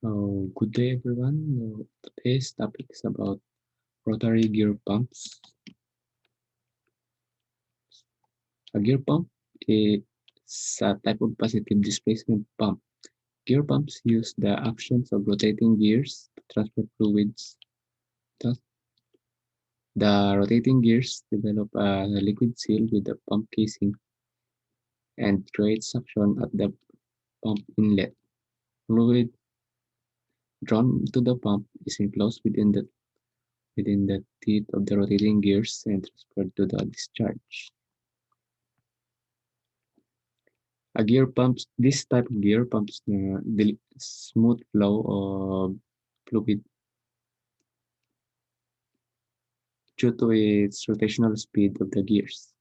Good day, everyone. Today's topic is about rotary gear pumps. A gear pump is a type of positive displacement pump. Gear pumps use the actions of rotating gears to transfer fluids. Thus, the rotating gears develop a liquid seal with the pump casing and create suction at the pump inlet. Fluid drawn to the pump is enclosed within the teeth of the rotating gears and transferred to the discharge. This type of gear pumps the smooth flow of fluid due to its rotational speed of the gears.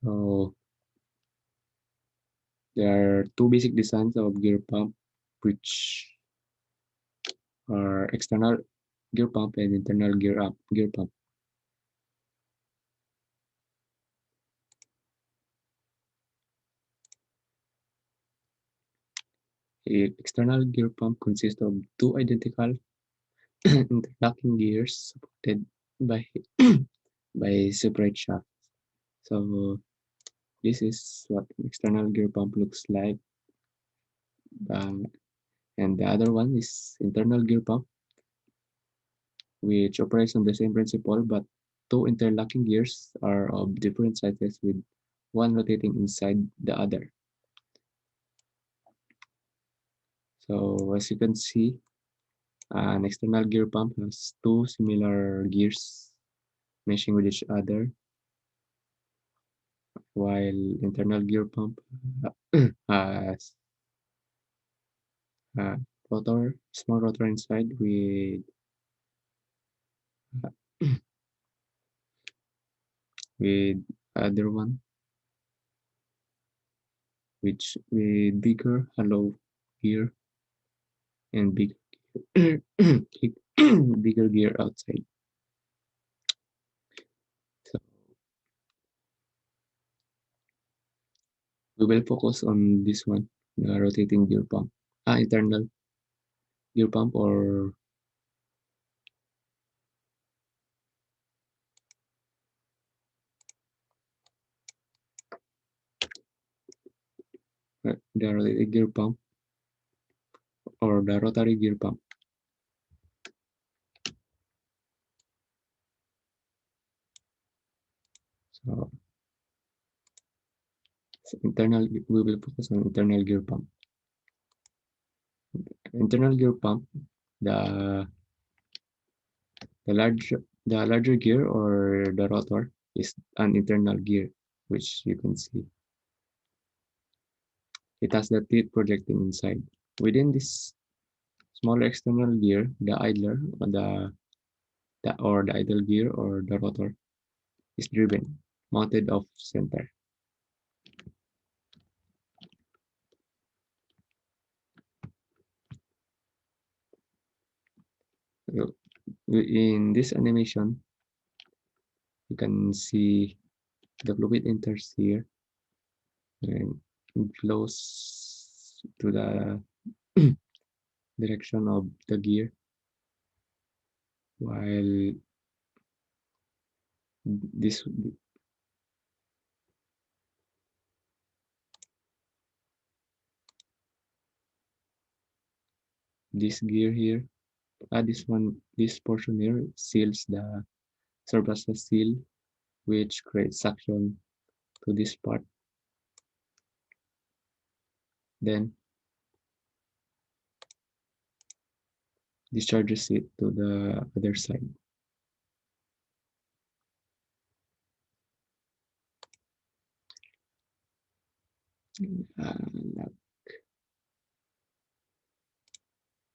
So there are two basic designs of gear pump, which are external gear pump and internal gear pump. A external gear pump consists of two identical interlocking gears supported by by separate shafts. So this is what an external gear pump looks like. Um, and the other one is internal gear pump, which operates on the same principle, but two interlocking gears are of different sizes with one rotating inside the other. So as you can see, an external gear pump has two similar gears meshing with each other, while internal gear pump has a small rotor inside with other one which with bigger hollow gear and bigger gear outside. So we will focus on this one, the rotating gear pump, internal gear pump, or the rotating gear pump or the rotary gear pump. So, we will focus on internal gear pump. Internal gear pump, the the larger gear or the rotor is an internal gear, which you can see. It has the teeth projecting inside. Within this smaller external gear, the idler or the idle gear or the rotor is driven, mounted off center. So, in this animation, you can see the fluid enters here and flows to the direction of the gear, while this gear here, this portion here seals the serves as a seal, which creates suction to this part. Then discharges it to the other side.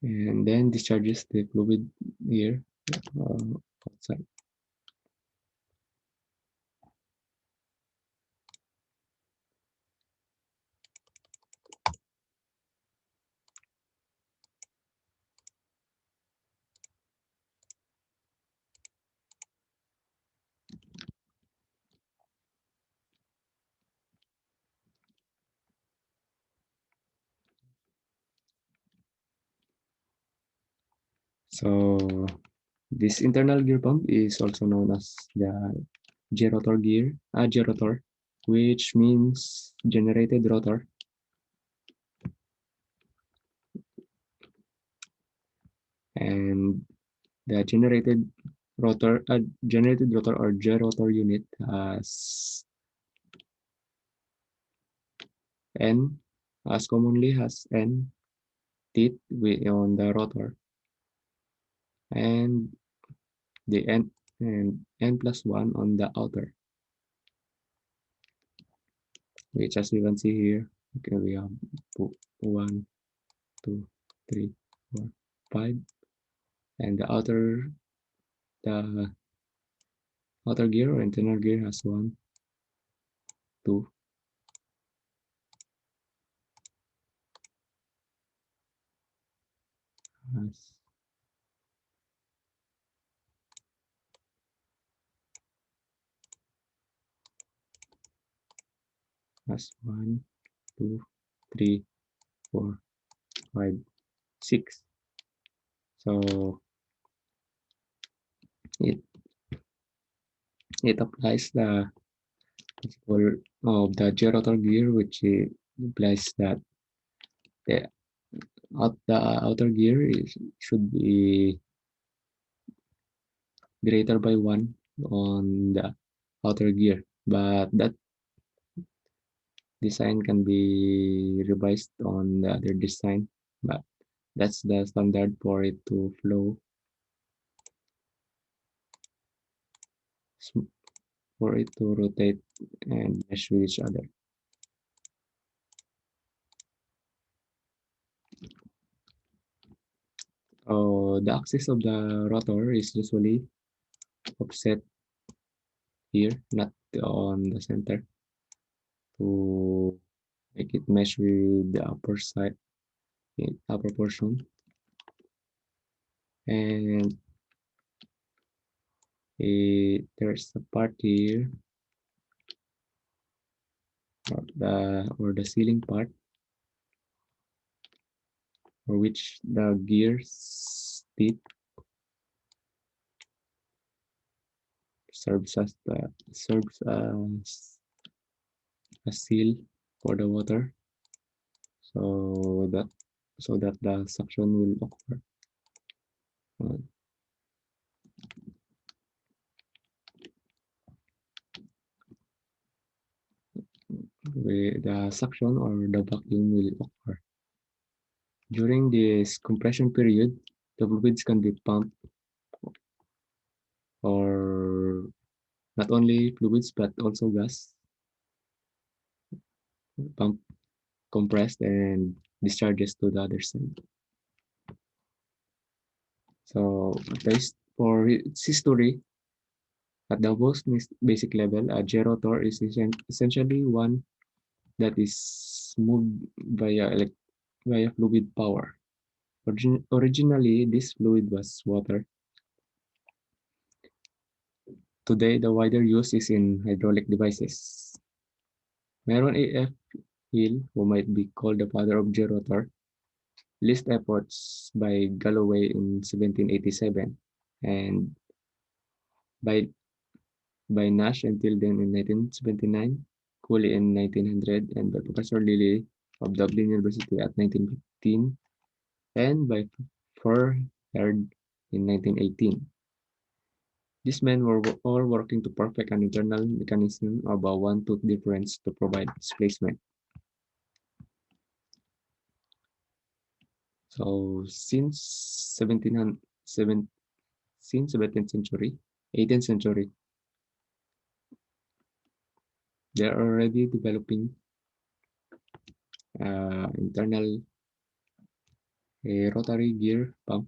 And then discharges the fluid here outside. So this internal gear pump is also known as the gerotor, which means generated rotor, and the generated rotor or gerotor unit has N, as commonly has N teeth on the rotor, and the N plus one on the outer, which as you can see here, okay, we have one, two, three, four, five, and the outer gear or internal gear has one, two, has one, two, three, four, five, six. So it it applies the principle of the gerotor gear, which implies that the the outer gear should be greater by one on the outer gear, but that design can be revised on the other design, but that's the standard for it to flow, for it to rotate and mesh with each other. The axis of the rotor is usually offset here, not on the center, to make it mesh with the upper side, upper portion. And there's a part here, or the ceiling part, for which the gears teeth serves as a seal for the water, so that the suction will occur. Uh, the suction or the vacuum will occur. During this compression period, the fluids can be pumped, or not only fluids but also gas, pumped, compressed, and discharges to the other side. So, based for its history, at the most basic level, a gerotor is essentially one that is moved via fluid power. Originally, this fluid was water. Today, the wider use is in hydraulic devices. Meron A.F. Hill, who might be called the father of gerotor, list efforts by Galloway in 1787, and by Nash and Tilden in 1979, Cooley in 1900, and by Professor Lilly of Dublin University at 1915, and by Furherd in 1918. These men were all working to perfect an internal mechanism of a one-tooth difference to provide displacement. So since 17th century, 18th century, they're already developing internal rotary gear pump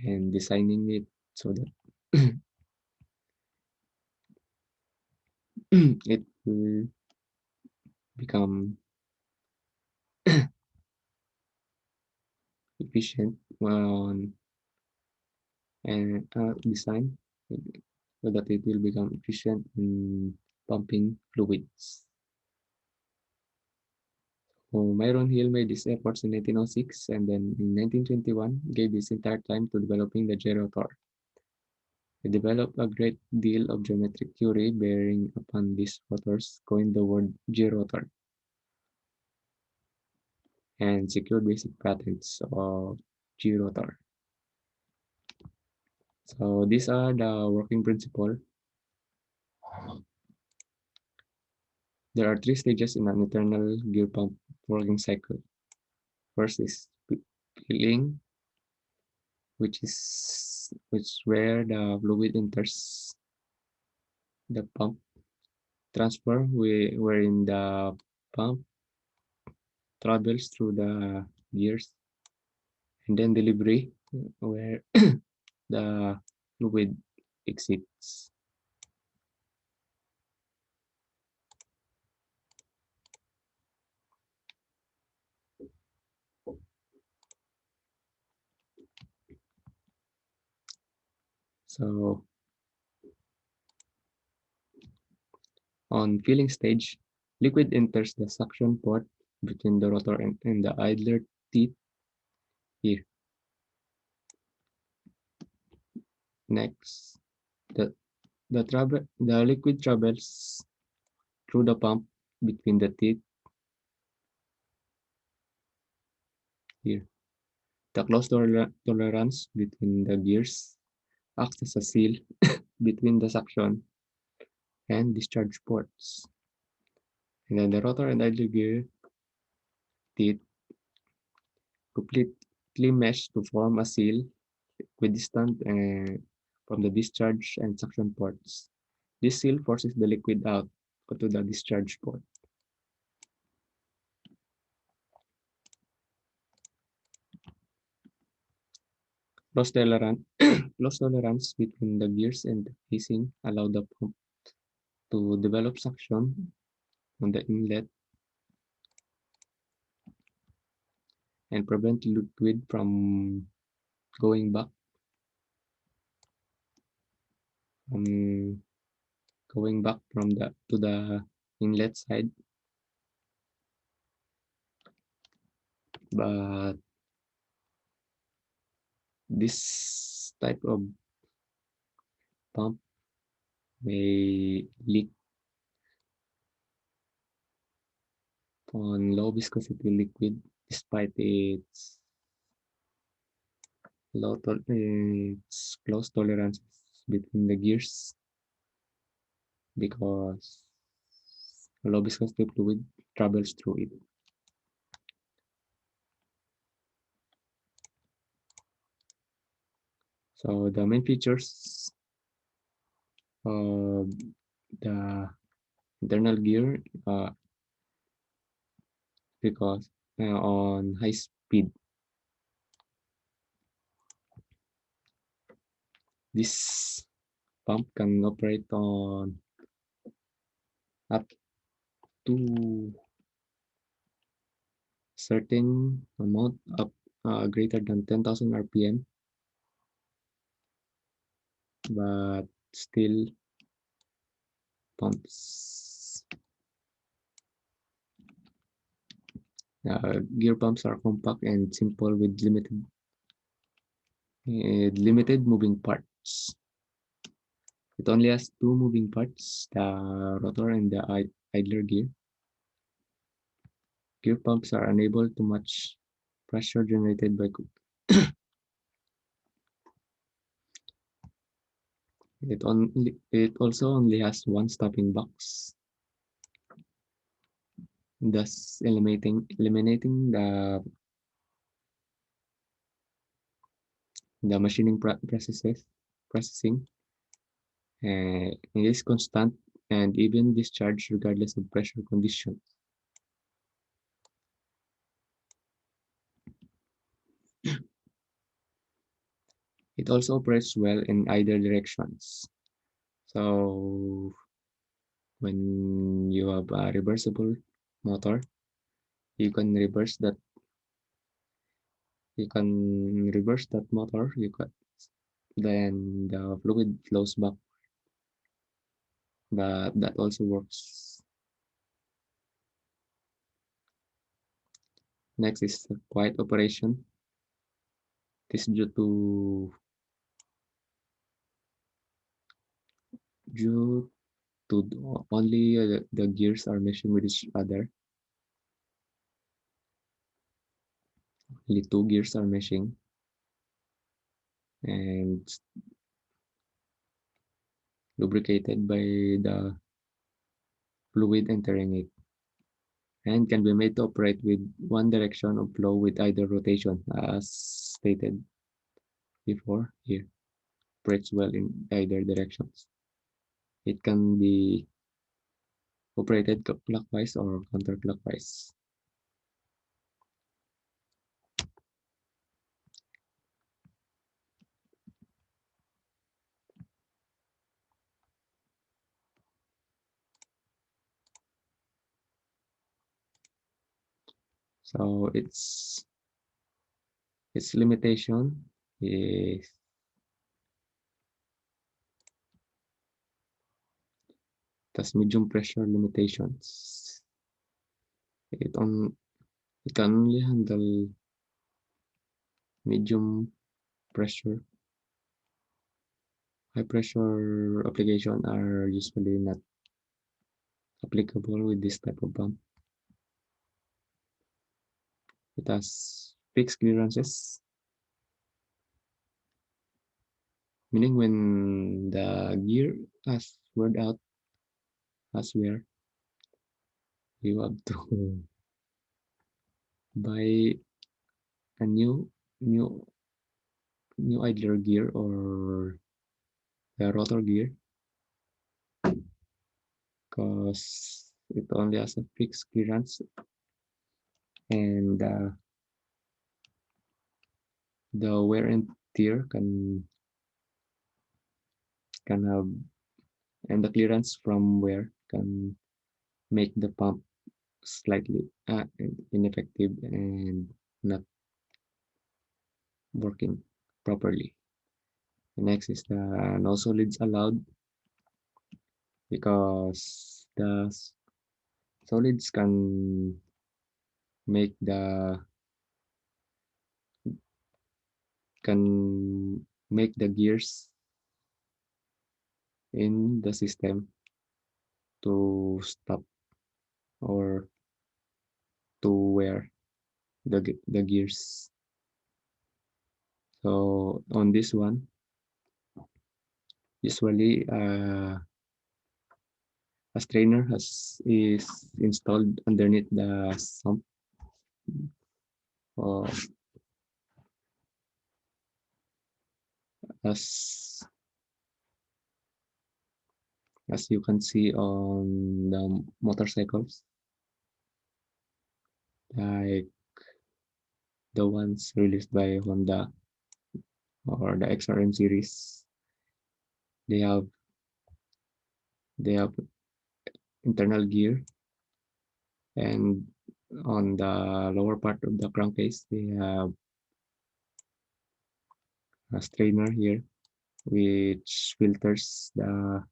and designing it so that it will become efficient on and design so that it will become efficient in pumping fluids. Myron Hill made his efforts in 1906 and then in 1921 gave his entire time to developing the gyrotor. He developed a great deal of geometric theory bearing upon these rotors, coined the word gyrotor, and secured basic patents of gyrotor. So these are the working principle. There are three stages in an internal gear pump working cycle. First is filling, which where the fluid enters the pump. Transfer, wherein the pump travels through the gears, and then delivery, where the fluid exits. So on filling stage, liquid enters the suction port between the rotor and the idler teeth here. Next, the the liquid travels through the pump between the teeth here. The close tolerance between the gears acts as a seal between the suction and discharge ports. And then the rotor and idler gear teeth completely mesh to form a seal equidistant from the discharge and suction ports. This seal forces the liquid out to the discharge port. Loss tolerance, loss tolerance between the gears and the casing allow the pump to develop suction on the inlet and prevent liquid from going back um, from the to the inlet side. But this type of pump may leak on low viscosity liquid despite its close tolerances between the gears, because low viscosity fluid travels through it. So the main features of the internal gear, because on high speed, this pump can operate on up to certain amount up greater than 10,000 RPM, but still pumps. Gear pumps are compact and simple with limited moving parts. It only has two moving parts, the rotor and the idler gear. Gear pumps are unable to match pressure generated by it also only has one stopping box, thus eliminating the machining processing. It is constant and even discharge regardless of pressure conditions. It also operates well in either directions. So when you have a reversible motor, you can reverse that motor. Then the fluid flows back, but that also works. Next is quiet operation. This is due to only the gears are meshing with each other. Only two gears are meshing and lubricated by the fluid entering it, and can be made to operate with one direction of flow with either rotation, as stated before. Here operates well in either directions. It can be operated clockwise or counterclockwise. So its limitation is thus medium pressure limitations. It on it can only handle medium pressure. High pressure application are usually not applicable with this type of pump. It has fixed clearances, meaning when the gear has wear out as wear, you have to buy a new new idler gear or the rotor gear, because it only has a fixed clearance, and the wear and tear can have, and the clearance from wear can make the pump slightly ineffective and not working properly. Next is the no solids allowed, because the solids make the can make the gears in the system to stop or to wear the gears. So on this one, usually a strainer is installed underneath the sump, uh, as you can see on the motorcycles, like the ones released by Honda or the XRM series. They have they have internal gear, and on the lower part of the crankcase they have a strainer here which filters the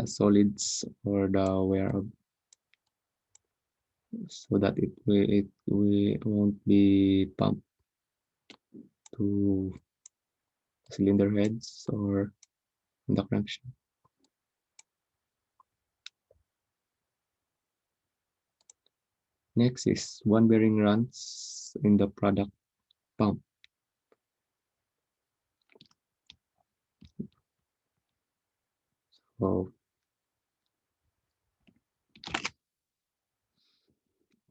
solids or the wear so that it won't be pumped to cylinder heads or the crankshaft. Next is one bearing runs in the product pump. So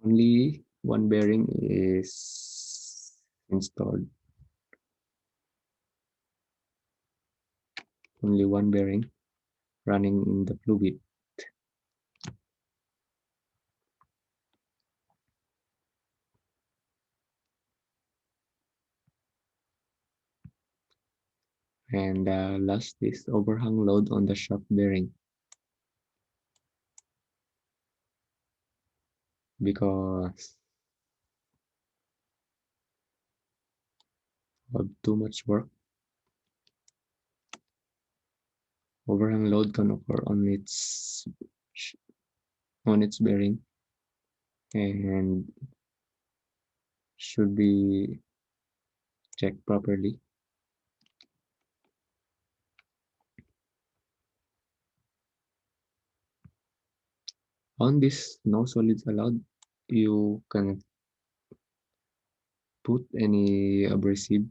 only one bearing is installed. Only one bearing running in the fluid, and last is overhang load on the shaft bearing, because of too much work. Overhang load can occur on its bearing, and should be checked properly. On this no solids allowed, you can put any abrasive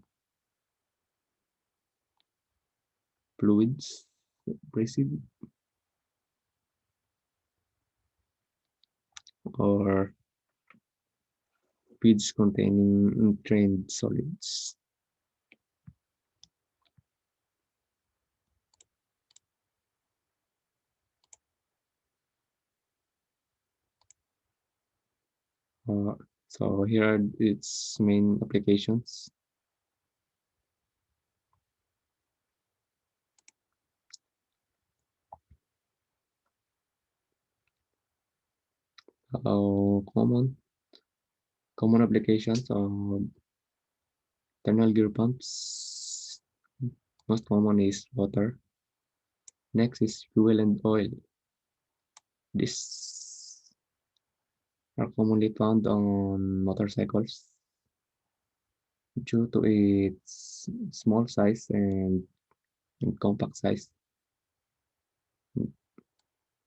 fluids, abrasive or feeds containing entrained solids. Uh, so here are its main applications. Common applications of internal gear pumps. Most common is water. Next is fuel and oil. These are commonly found on motorcycles due to its small size and compact size,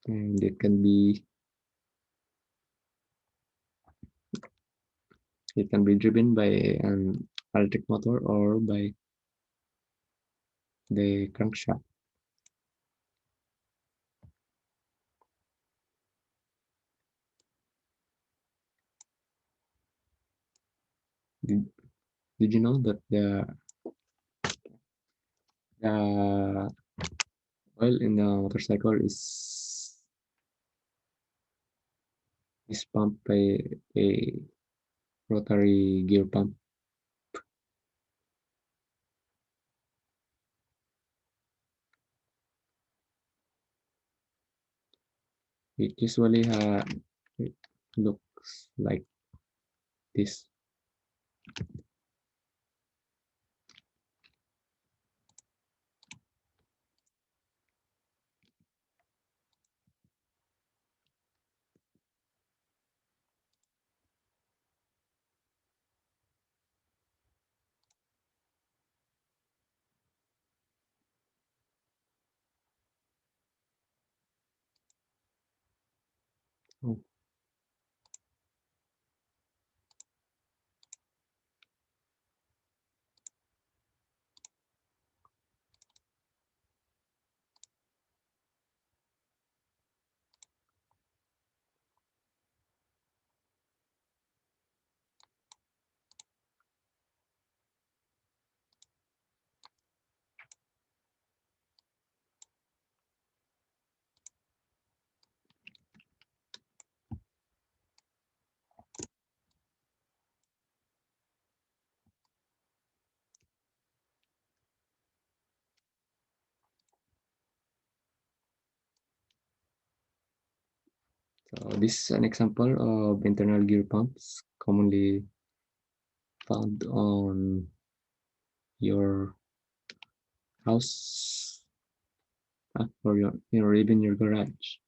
and it can be driven by an electric motor or by the crankshaft. Did, did you know that the oil in the motorcycle is pumped by a rotary gear pump? It looks like this. Oh, so this is an example of internal gear pumps commonly found on your house, or even your garage.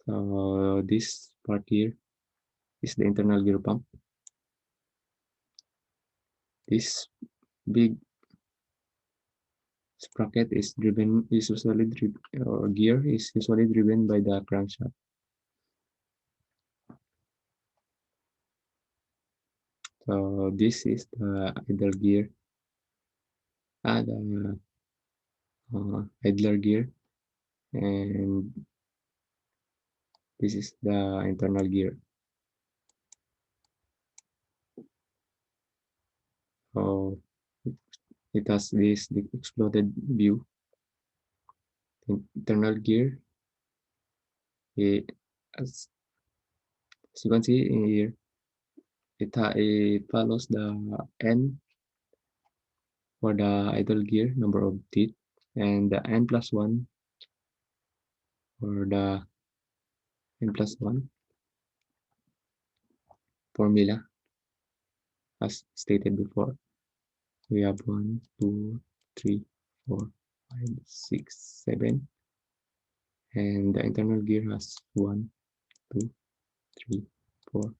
So this part here is the internal gear pump. This big sprocket or gear is usually driven by the crankshaft. So this is the the idler gear, and this is the internal gear. So it has this exploded view. The internal gear, it, as you can see here, it follows the N for the idle gear number of teeth, and the for the N+1 formula, as stated before. We have 1, 2, 3, 4, 5, 6, 7, And the internal gear has 1, 2, 3, 4,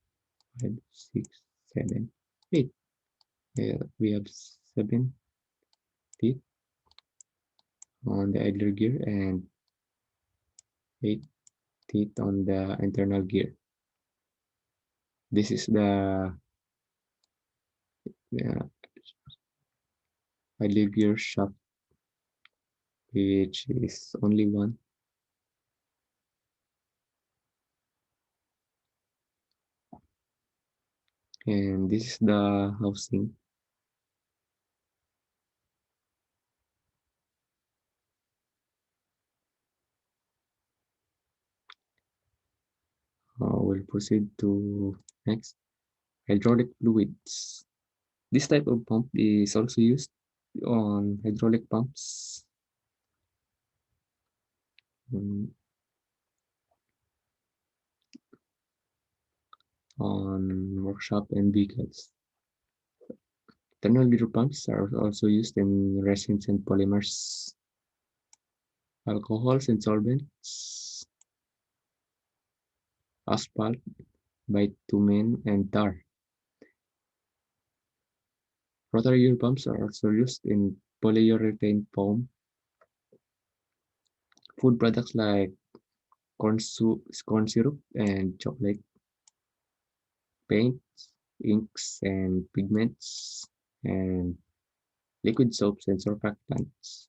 5, 6, 7, 8. We have 7 teeth on the idler gear and 8 teeth on the internal gear. This is the uh, idler gear shaft, which is only one. And this is the housing. We'll proceed to next, hydraulic fluids. This type of pump is also used on hydraulic pumps, mm, on workshop and vehicles. Tunnel gear pumps are also used in resins and polymers, alcohols and solvents, asphalt, bitumen, and tar. Rotary gear pumps are also used in polyurethane foam, food products like corn syrup and chocolate, paints, inks and pigments, and liquid soaps and surfactants.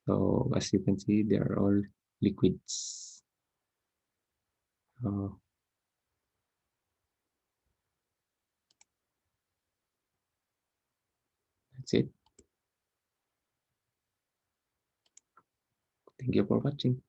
So as you can see, they are all liquids. Uh, that's it. Thank you for watching.